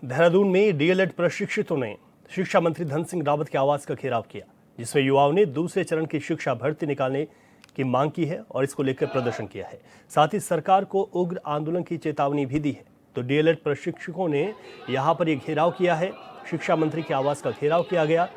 देहरादून में डीएलएड प्रशिक्षितों ने शिक्षा मंत्री धन सिंह रावत के आवास का घेराव किया, जिसमें युवाओं ने दूसरे चरण की शिक्षा भर्ती निकालने की मांग की है और इसको लेकर प्रदर्शन किया है। साथ ही सरकार को उग्र आंदोलन की चेतावनी भी दी है। तो डीएलएड प्रशिक्षकों ने यहां पर एक घेराव किया है। शिक्षा मंत्री के आवास का घेराव किया गया।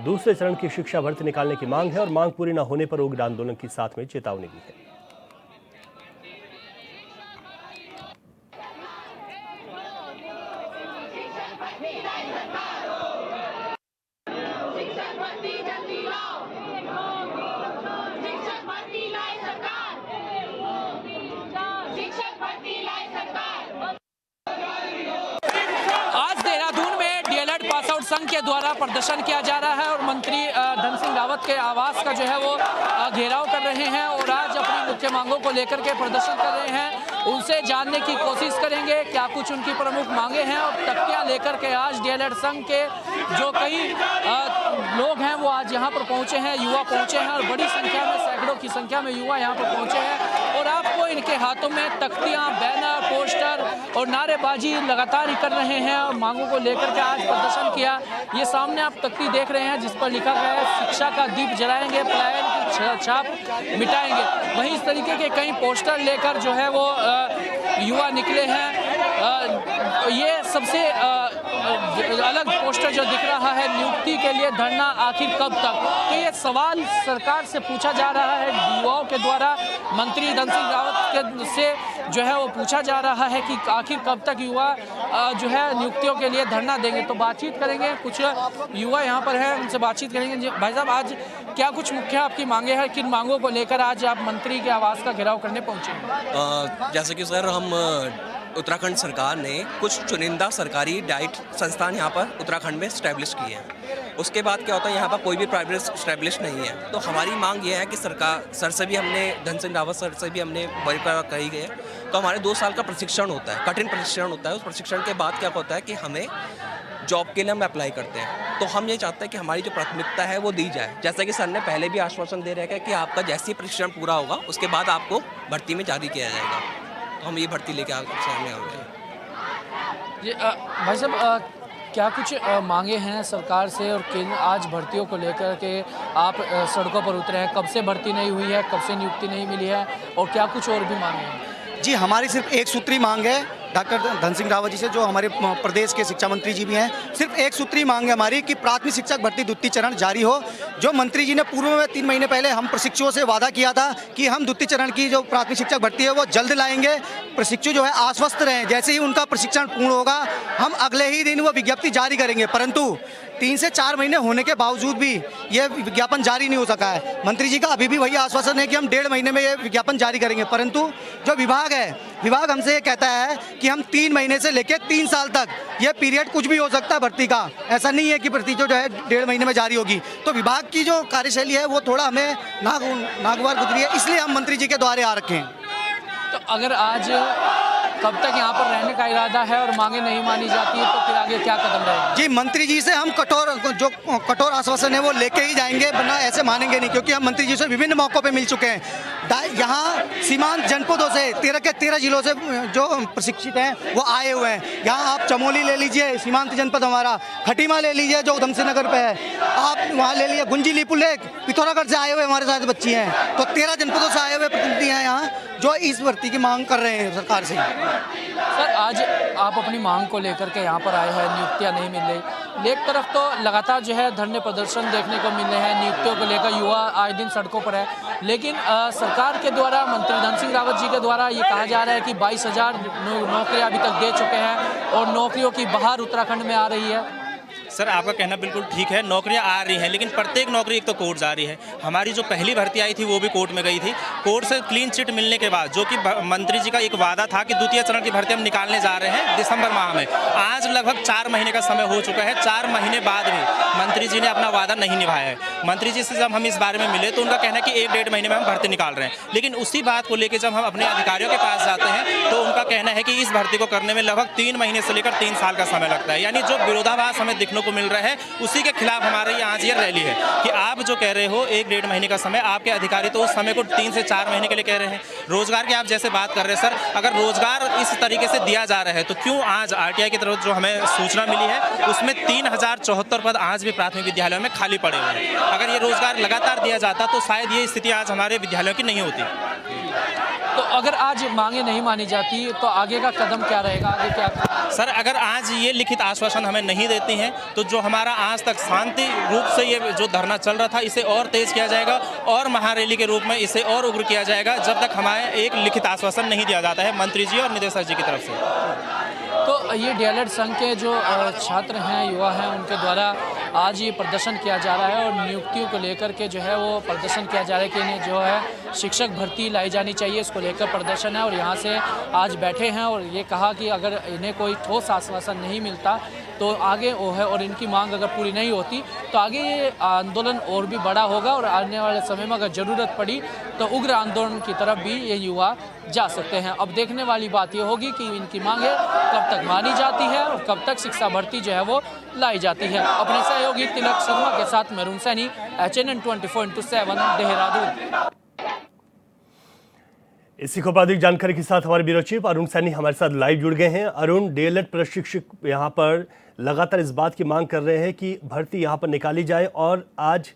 दूसरे चरण की शिक्षा भर्ती निकालने की मांग है और मांग पूरी न होने पर उग्र आंदोलन की साथ में चेतावनी दी है। आज देहरादून में डीएलएड पास आउट संघ के द्वारा प्रदर्शन किया जा रहा है और मंत्री धन सिंह रावत के आवास का जो है वो घेराव कर रहे हैं और आज अपनी मुख्य मांगों को लेकर के प्रदर्शन कर रहे हैं। उनसे जानने की कोशिश करेंगे क्या कुछ उनकी प्रमुख मांगे हैं और तख्तियां लेकर के आज डीएलएड संघ के जो कई लोग हैं वो आज यहाँ पर पहुँचे हैं, युवा पहुँचे हैं और बड़ी संख्या में, सैकड़ों की संख्या में युवा यहाँ पर पहुँचे हैं और आपको इनके हाथों में तख्तियां, बैनर, पोस्टर और नारेबाजी लगातार ही कर रहे हैं और मांगों को लेकर के आज प्रदर्शन किया। ये सामने आप तख्ती देख रहे हैं जिस पर लिखा गया है शिक्षा का दीप जलाएंगे, पलायन की छाप मिटाएंगे। वहीं इस तरीके के कई पोस्टर लेकर जो है वो युवा निकले हैं। ये सबसे अलग पोस्टर जो दिख रहा है, नियुक्ति के लिए धरना आखिर कब तक, तो ये सवाल सरकार से पूछा जा रहा है। युवाओं के द्वारा मंत्री धन सिंह रावत से जो है वो पूछा जा रहा है कि आखिर कब तक युवा जो है नियुक्तियों के लिए धरना देंगे। तो बातचीत करेंगे, कुछ युवा यहाँ पर हैं, उनसे बातचीत करेंगे। भाई साहब, आज क्या कुछ मुख्य आपकी मांगे हैं, किन मांगों को लेकर आज आप मंत्री के आवास का घेराव करने पहुँचे? जैसे कि सर, हम उत्तराखंड सरकार ने कुछ चुनिंदा सरकारी डाइट संस्थान यहाँ पर उत्तराखंड में स्टैब्लिश किए हैं। उसके बाद क्या होता है, यहाँ पर कोई भी प्राइवेट स्टैब्लिश नहीं है। तो हमारी मांग ये है कि सरकार सर से भी हमने, धन सिंह रावत सर से भी हमने बड़ी कही गई है। तो हमारे 2 साल का प्रशिक्षण होता है, कठिन प्रशिक्षण होता है। उस प्रशिक्षण के बाद क्या होता है कि हमें जॉब के लिए हम अप्लाई करते हैं। तो हम ये चाहते हैं कि हमारी जो प्राथमिकता है वो दी जाए। जैसा कि सर ने पहले भी आश्वासन दे रखा है कि आपका जैसे ही प्रशिक्षण पूरा होगा उसके बाद आपको भर्ती में जारी किया जाएगा। तो हम ये भर्ती लेके सामने आ गए हैं। भाई साहब, क्या कुछ मांगे हैं सरकार से और किन आज भर्तियों को लेकर के आप सड़कों पर उतरे हैं? कब से भर्ती नहीं हुई है, कब से नियुक्ति नहीं मिली है और क्या कुछ और भी मांगे हैं? जी, हमारी सिर्फ एक सूत्री मांग है डॉक्टर धन सिंह रावत जी से, जो हमारे प्रदेश के शिक्षा मंत्री जी भी हैं। सिर्फ एक सूत्री मांग है हमारी कि प्राथमिक शिक्षक भर्ती द्वितीय चरण जारी हो। जो मंत्री जी ने पूर्व में 3 महीने पहले हम प्रशिक्षुओं से वादा किया था कि हम द्वितीय चरण की जो प्राथमिक शिक्षक भर्ती है वो जल्द लाएंगे। प्रशिक्षु जो है आश्वस्त रहें, जैसे ही उनका प्रशिक्षण पूर्ण होगा हम अगले ही दिन वो विज्ञप्ति जारी करेंगे। परंतु 3 से 4 महीने होने के बावजूद भी ये विज्ञापन जारी नहीं हो सका है। मंत्री जी का अभी भी वही आश्वासन है कि हम 1.5 महीने में ये विज्ञापन जारी करेंगे। परंतु जो विभाग है, विभाग हमसे ये कहता है कि हम 3 महीने से लेकर 3 साल तक ये पीरियड कुछ भी हो सकता है भर्ती का। ऐसा नहीं है कि भर्ती जो है 1.5 महीने में जारी होगी। तो विभाग की जो कार्यशैली है वो थोड़ा हमें नागवार गुजरी है, इसलिए हम मंत्री जी के द्वारे आ रखे हैं। तो अगर आज कब तक यहाँ पर रहने का इरादा है और मांगे नहीं मानी जाती है तो फिर आगे क्या कदम रहेगा? जी, मंत्री जी से हम कठोर आश्वासन है वो लेके ही जाएंगे, वरना ऐसे मानेंगे नहीं। क्योंकि हम मंत्री जी से विभिन्न मौकों पे मिल चुके हैं। यहाँ सीमांत जनपदों से 13 के 13 जिलों से जो प्रशिक्षित हैं वो आए हुए हैं। यहाँ आप चमोली ले लीजिए, सीमांत जनपद हमारा, खटीमा ले लीजिए जो उधमसिंह नगर पे है, आप वहाँ ले लीजिए गुंजी लीपुर लेक, पिथौरागढ़ से आए हुए हमारे साथ बच्ची हैं। तो 13 जनपदों से आए हुए प्रतिनिधि हैं यहाँ जो इस भर्ती की मांग कर रहे हैं सरकार से। सर, आज आप अपनी मांग को लेकर के यहाँ पर आए हैं, नियुक्तियाँ नहीं मिल रही। एक तरफ तो लगातार जो है धरने प्रदर्शन देखने को मिल रहे हैं, नियुक्तियों को लेकर युवा आए दिन सड़कों पर है। लेकिन सरकार के द्वारा, मंत्री धन सिंह रावत जी के द्वारा ये कहा जा रहा है कि 22,000 नौकरियाँ अभी तक दे चुके हैं और नौकरियों की बहार उत्तराखंड में आ रही है। सर, आपका कहना बिल्कुल ठीक है, नौकरियां आ रही हैं, लेकिन प्रत्येक नौकरी एक तो कोर्ट जा रही है। हमारी जो पहली भर्ती आई थी वो भी कोर्ट में गई थी। कोर्ट से क्लीन चिट मिलने के बाद, जो कि मंत्री जी का एक वादा था कि द्वितीय चरण की भर्ती हम निकालने जा रहे हैं दिसंबर माह में, आज लगभग 4 महीने का समय हो चुका है। 4 महीने बाद भी मंत्री जी ने अपना वादा नहीं निभाया है। मंत्री जी से जब हम इस बारे में मिले तो उनका कहना है कि 1-1.5 महीने में हम भर्ती निकाल रहे हैं, लेकिन उसी बात को लेकर जब हम अपने अधिकारियों के पास जाते हैं तो उनका कहना है कि इस भर्ती को करने में लगभग 3 महीने से लेकर 3 साल का समय लगता है। यानी जो विरोधाभास हमें देखने को मिल रहा है उसी के खिलाफ हमारे आज ये रैली है कि आप जो कह रहे हो 1-1.5 महीने का समय, आपके अधिकारी तो उस समय को 3 से 4 महीने के लिए कह रहे हैं। रोजगार की आप जैसे बात कर रहे हैं सर, अगर रोजगार इस तरीके से दिया जा रहा है तो क्यों आज आरटीआई की तरफ जो हमें सूचना मिली है उसमें 3074 पद आज भी प्राथमिक विद्यालयों में खाली पड़े हुए हैं। अगर ये रोजगार लगातार दिया जाता तो शायद ये स्थिति आज हमारे विद्यालयों की नहीं होती। तो अगर आज मांगे नहीं मानी जाती तो आगे का कदम क्या रहेगा, आगे क्या? सर अगर आज ये लिखित आश्वासन हमें नहीं देती हैं तो जो हमारा आज तक शांति रूप से ये जो धरना चल रहा था इसे और तेज किया जाएगा और महारैली के रूप में इसे और उग्र किया जाएगा जब तक हमें एक लिखित आश्वासन नहीं दिया जाता है मंत्री जी और निदेशक जी की तरफ से। तो ये डीएलएड संघ के जो छात्र हैं, युवा हैं, उनके द्वारा आज ये प्रदर्शन किया जा रहा है और नियुक्तियों को लेकर के जो है वो प्रदर्शन किया जा रहा है कि इन्हें जो है शिक्षक भर्ती लाई जानी चाहिए, इसको लेकर प्रदर्शन है। और यहाँ से आज बैठे हैं और ये कहा कि अगर इन्हें कोई ठोस आश्वासन नहीं मिलता तो आगे वो है और इनकी मांग अगर पूरी नहीं होती तो आगे ये आंदोलन और भी बड़ा होगा और आने वाले समय में अगर ज़रूरत पड़ी तो उग्र आंदोलन की तरफ भी ये युवा जा सकते हैं। अब देखने वाली बात ये होगी कि इनकी मांगें कब तक मानी जाती है और कब तक शिक्षा भर्ती जो है वो लाई जाती है। अपने सहयोगी तिलक शर्मा के साथ मेहरून सैनी, HNN 24/7 देहरादून। इसी को अधिक जानकारी के साथ हमारे ब्यूरो चीफ अरुण सैनी हमारे साथ लाइव जुड़ गए हैं। अरुण, डीएलएड प्रशिक्षक यहाँ पर लगातार इस बात की मांग कर रहे हैं कि भर्ती यहाँ पर निकाली जाए और आज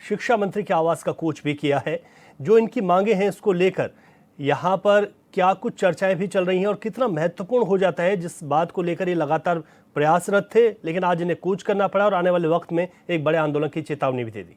शिक्षा मंत्री के आवास का कूच भी किया है। जो इनकी मांगे हैं इसको लेकर यहाँ पर क्या कुछ चर्चाएं भी चल रही हैं और कितना महत्वपूर्ण हो जाता है जिस बात को लेकर ये लगातार प्रयासरत थे, लेकिन आज इन्हें कूच करना पड़ा और आने वाले वक्त में एक बड़े आंदोलन की चेतावनी भी दे दी।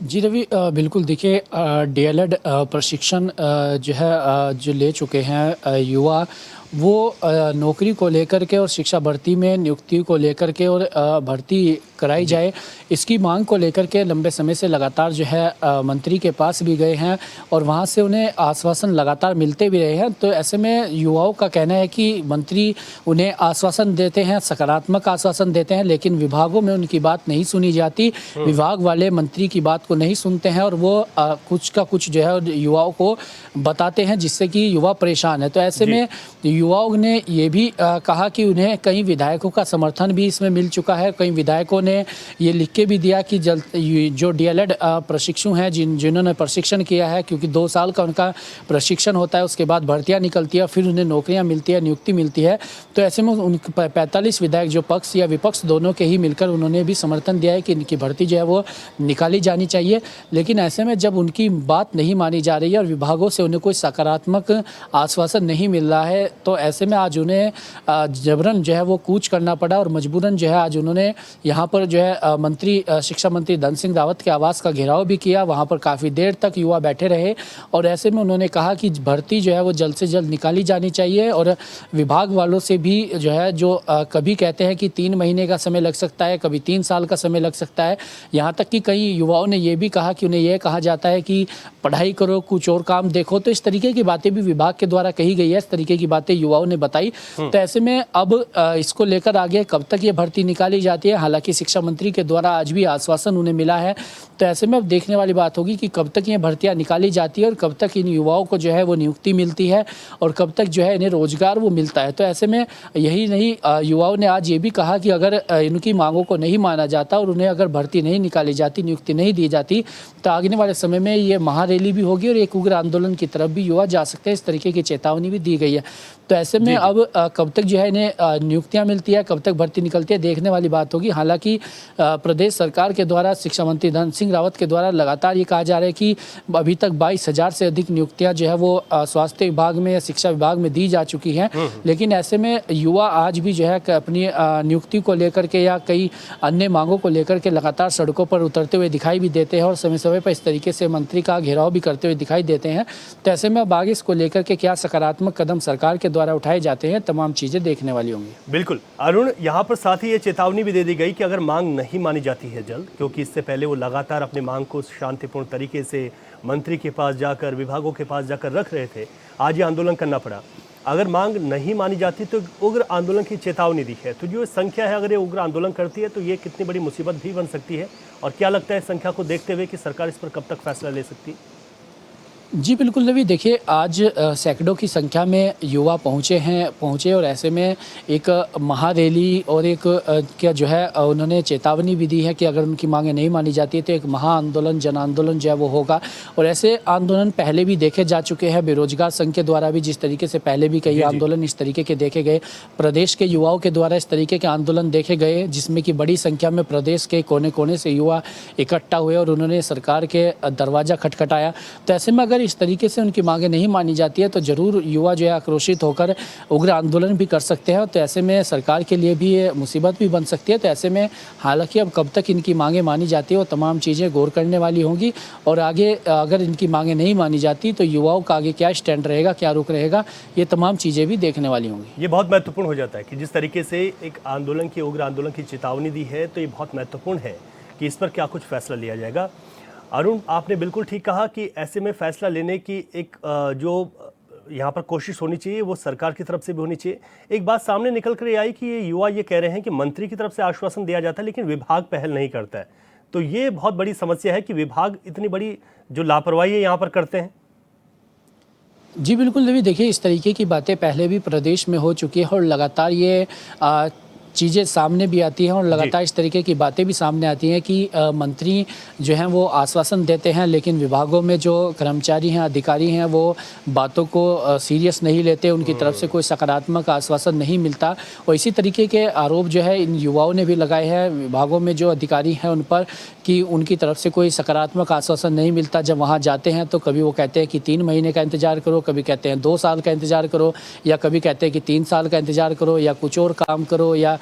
जी रवि, बिल्कुल देखिए, डीएलएड प्रशिक्षण जो है जो ले चुके हैं युवा, वो नौकरी को लेकर के और शिक्षा भर्ती में नियुक्ति को लेकर के और भर्ती कराई जाए इसकी मांग को लेकर के लंबे समय से लगातार जो है मंत्री के पास भी गए हैं और वहाँ से उन्हें आश्वासन लगातार मिलते भी रहे हैं। तो ऐसे में युवाओं का कहना है कि मंत्री उन्हें आश्वासन देते हैं, सकारात्मक आश्वासन देते हैं, लेकिन विभागों में उनकी बात नहीं सुनी जाती। विभाग वाले मंत्री की बात को नहीं सुनते हैं और वो कुछ का कुछ जो है युवाओं को बताते हैं जिससे कि युवा परेशान है। तो ऐसे में युवाओं ने ये भी कहा कि उन्हें कई विधायकों का समर्थन भी इसमें मिल चुका है। कई विधायकों ने ये लिख के भी दिया कि जो डीएलएड प्रशिक्षु हैं जिन्होंने प्रशिक्षण किया है, क्योंकि 2 साल का उनका प्रशिक्षण होता है, उसके बाद भर्तियां निकलती है, फिर उन्हें नौकरियां मिलती है, नियुक्ति मिलती है। तो ऐसे में उन 45 विधायक जो पक्ष या विपक्ष दोनों के ही मिलकर उन्होंने भी समर्थन दिया है कि इनकी भर्ती जो है वो निकाली जानी चाहिए। लेकिन ऐसे में जब उनकी बात नहीं मानी जा रही है और विभागों से उन्हें कोई सकारात्मक आश्वासन नहीं मिल रहा है तो ऐसे में आज उन्हें जबरन जो है वो कूच करना पड़ा और मजबूरन जो है आज उन्होंने यहाँ पर जो है शिक्षा मंत्री धन सिंह रावत के आवास का घेराव भी किया। वहाँ पर काफ़ी देर तक युवा बैठे रहे और ऐसे में उन्होंने कहा कि भर्ती जो है वो जल्द से जल्द निकाली जानी चाहिए और विभाग वालों से भी जो है जो कभी कहते हैं कि 3 महीने का समय लग सकता है, कभी 3 साल का समय लग सकता है। यहाँ तक कि कई युवाओं ने ये भी कहा कि उन्हें यह कहा जाता है कि पढ़ाई करो, कुछ और काम देखो। तो इस तरीके की बातें भी विभाग के द्वारा कही गई है, इस तरीके की बातें युवाओं ने बताई। तो ऐसे में अब इसको लेकर आगे कब तक ये भर्ती निकाली जाती है, हालांकि शिक्षा मंत्री के द्वारा आज भी आश्वासन उन्हें मिला है। तो ऐसे में अब देखने वाली बात होगी कि कब तक ये भर्तियां निकाली जाती है और कब तक इन युवाओं को जो है वो नियुक्ति मिलती है और कब तक जो है इन्हें रोजगार वो मिलता है। तो ऐसे में यही नहीं, युवाओं ने आज ये भी कहा कि अगर इनकी मांगों को नहीं माना जाता और उन्हें अगर भर्ती नहीं निकाली जाती, नियुक्ति नहीं दी जाती तो आगे वाले समय में ये महारैली भी होगी और एक उग्र आंदोलन की तरफ भी युवा जा सकते हैं। इस तरीके की चेतावनी भी दी गई है। तो ऐसे में अब कब तक जो है इन्हें नियुक्तियां मिलती है, कब तक भर्ती निकलती है, देखने वाली बात होगी। हालांकि प्रदेश सरकार के द्वारा शिक्षा मंत्री धन सिंह रावत के द्वारा लगातार ये कहा जा रहा है कि अभी तक 22,000 से अधिक नियुक्तियां जो है वो स्वास्थ्य विभाग में या शिक्षा विभाग में दी जा चुकी हैं। लेकिन ऐसे में युवा आज भी जो है अपनी नियुक्ति को लेकर के या कई अन्य मांगों को लेकर के लगातार सड़कों पर उतरते हुए दिखाई भी देते हैं और समय समय पर इस तरीके से मंत्री का घेराव भी करते हुए दिखाई देते हैं। तो ऐसे में अब आगे इसको लेकर के क्या सकारात्मक कदम सरकार के द्वारा उठाए जाते हैं, तमाम चीजें देखने वाली होंगी। बिल्कुल अरुण, यहाँ पर साथ ही ये चेतावनी भी दे दी गई कि अगर मांग नहीं मानी जाती है जल्द, क्योंकि इससे पहले वो लगातार अपनी मांग को शांतिपूर्ण तरीके से मंत्री के पास जाकर, विभागों के पास जाकर रख रहे थे, आज ये आंदोलन करना पड़ा। अगर मांग नहीं मानी जाती तो उग्र आंदोलन की चेतावनी दी है। तो जो संख्या है, अगर ये उग्र आंदोलन करती है तो ये कितनी बड़ी मुसीबत भी बन सकती है, और क्या लगता है संख्या को देखते हुए कि सरकार इस पर कब तक फैसला ले सकती है? जी बिल्कुल रवि, देखिए आज सैकड़ों की संख्या में युवा पहुँचे और ऐसे में एक महारैली और एक क्या जो है उन्होंने चेतावनी भी दी है कि अगर उनकी मांगें नहीं मानी जाती तो एक महाआंदोलन, जन आंदोलन जो है वो होगा। और ऐसे आंदोलन पहले भी देखे जा चुके हैं, बेरोजगार संघ के द्वारा भी जिस तरीके से पहले भी कई आंदोलन इस तरीके के देखे गए, प्रदेश के युवाओं के द्वारा इस तरीके के आंदोलन देखे गए, जिसमें कि बड़ी संख्या में प्रदेश के कोने कोने से युवा इकट्ठा हुए और उन्होंने सरकार के दरवाज़ा खटखटाया। तो ऐसे में अगर इस तरीके से उनकी मांगें नहीं मानी जाती है तो ज़रूर युवा जो है आक्रोशित होकर उग्र आंदोलन भी कर सकते हैं। तो ऐसे में सरकार के लिए भी ये मुसीबत भी बन सकती है। तो ऐसे में हालांकि अब कब तक इनकी मांगें मानी जाती है वो तमाम चीज़ें गौर करने वाली होंगी, और आगे अगर इनकी मांगें नहीं मानी जाती तो युवाओं का आगे क्या स्टैंड रहेगा, क्या रुख रहेगा, ये तमाम चीज़ें भी देखने वाली होंगी। ये बहुत महत्वपूर्ण हो जाता है कि जिस तरीके से एक आंदोलन की, उग्र आंदोलन की चेतावनी दी है, तो ये बहुत महत्वपूर्ण है कि इस पर क्या कुछ फैसला लिया जाएगा। अरुण, आपने बिल्कुल ठीक कहा कि ऐसे में फैसला लेने की एक जो यहाँ पर कोशिश होनी चाहिए वो सरकार की तरफ से भी होनी चाहिए। एक बात सामने निकल कर आई कि ये युवा ये कह रहे हैं कि मंत्री की तरफ से आश्वासन दिया जाता है लेकिन विभाग पहल नहीं करता है। तो ये बहुत बड़ी समस्या है कि विभाग इतनी बड़ी जो लापरवाही है यहाँ पर करते हैं। जी बिल्कुल रवि, देखिए इस तरीके की बातें पहले भी प्रदेश में हो चुकी है और लगातार ये चीज़ें सामने भी आती हैं और लगातार इस तरीके की बातें भी सामने आती हैं कि मंत्री जो हैं वो आश्वासन देते हैं लेकिन विभागों में जो कर्मचारी हैं, अधिकारी हैं, वो बातों को सीरियस नहीं लेते, उनकी तरफ से कोई सकारात्मक आश्वासन नहीं मिलता। और इसी तरीके के आरोप जो है इन युवाओं ने भी लगाए हैं विभागों में जो अधिकारी हैं उन पर कि उनकी तरफ से कोई सकारात्मक आश्वासन नहीं मिलता। जब वहाँ जाते हैं तो कभी वो कहते हैं कि 3 महीने का इंतज़ार करो, कभी कहते हैं 2 साल का इंतज़ार करो, या कभी कहते हैं कि 3 साल का इंतज़ार करो, या कुछ और काम करो, या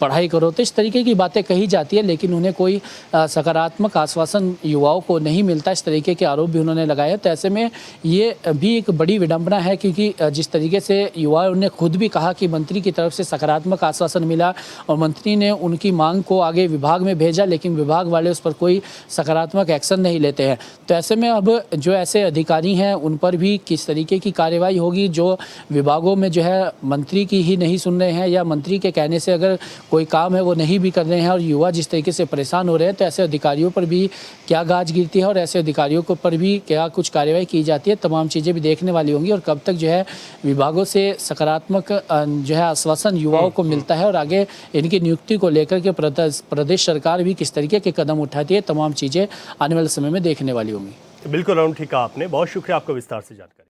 पढ़ाई करो। तो इस तरीके की बातें कही जाती है लेकिन उन्हें कोई सकारात्मक आश्वासन युवाओं को नहीं मिलता। इस तरीके के आरोप भी उन्होंने लगाए। तो ऐसे में ये भी एक बड़ी विडंबना है क्योंकि जिस तरीके से युवाओं ने खुद भी कहा कि मंत्री की तरफ से सकारात्मक आश्वासन मिला और मंत्री ने उनकी मांग को आगे विभाग में भेजा लेकिन विभाग वाले उस पर कोई सकारात्मक एक्शन नहीं लेते हैं। तो ऐसे में अब जो ऐसे अधिकारी हैं उन पर भी किस तरीके की कार्रवाई होगी जो विभागों में जो है मंत्री की ही नहीं सुन रहे हैं या मंत्री के कहने से अगर कोई काम है वो नहीं भी कर रहे हैं और युवा जिस तरीके से परेशान हो रहे हैं। तो ऐसे अधिकारियों पर भी क्या गाज गिरती है और ऐसे अधिकारियों को पर भी क्या कुछ कार्रवाई की जाती है, तमाम चीज़ें भी देखने वाली होंगी। और कब तक जो है विभागों से सकारात्मक जो है आश्वासन युवाओं को मिलता है और आगे इनकी नियुक्ति को लेकर के प्रदेश सरकार भी किस तरीके के कदम उठाती है, तमाम चीज़ें आने वाले समय में देखने वाली होंगी। बिल्कुल अरुण, ठीक कहा आपने। बहुत शुक्रिया आपका विस्तार से जानकारी।